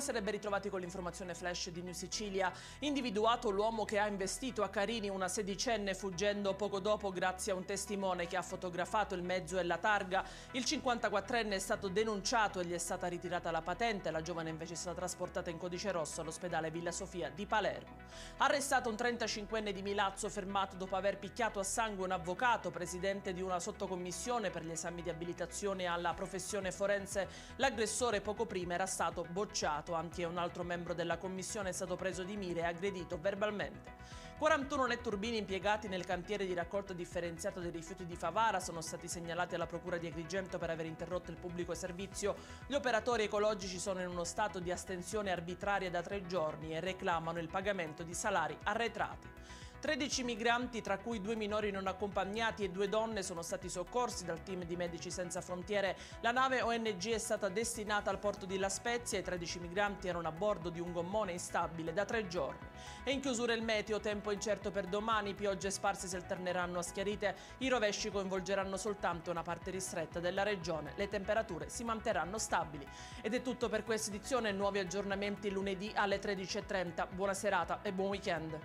Buonasera e ben ritrovati con l'informazione flash di New Sicilia. Individuato l'uomo che ha investito a Carini una sedicenne fuggendo poco dopo grazie a un testimone che ha fotografato il mezzo e la targa. Il 54enne è stato denunciato e gli è stata ritirata la patente. La giovane invece è stata trasportata in codice rosso all'ospedale Villa Sofia di Palermo. Arrestato un 35enne di Milazzo fermato dopo aver picchiato a sangue un avvocato, presidente di una sottocommissione per gli esami di abilitazione alla professione forense. L'aggressore poco prima era stato bocciato. Anche un altro membro della commissione è stato preso di mira e aggredito verbalmente. 41 netturbini impiegati nel cantiere di raccolta differenziata dei rifiuti di Favara sono stati segnalati alla procura di Agrigento per aver interrotto il pubblico servizio. Gli operatori ecologici sono in uno stato di astensione arbitraria da 3 giorni e reclamano il pagamento di salari arretrati. 13 migranti, tra cui 2 minori non accompagnati e 2 donne, sono stati soccorsi dal team di Medici Senza Frontiere. La nave ONG è stata destinata al porto di La Spezia e i 13 migranti erano a bordo di un gommone instabile da 3 giorni. E in chiusura il meteo, tempo incerto per domani, piogge sparse si alterneranno a schiarite, i rovesci coinvolgeranno soltanto una parte ristretta della regione, le temperature si manterranno stabili. Ed è tutto per questa edizione, nuovi aggiornamenti lunedì alle 13:30. Buona serata e buon weekend.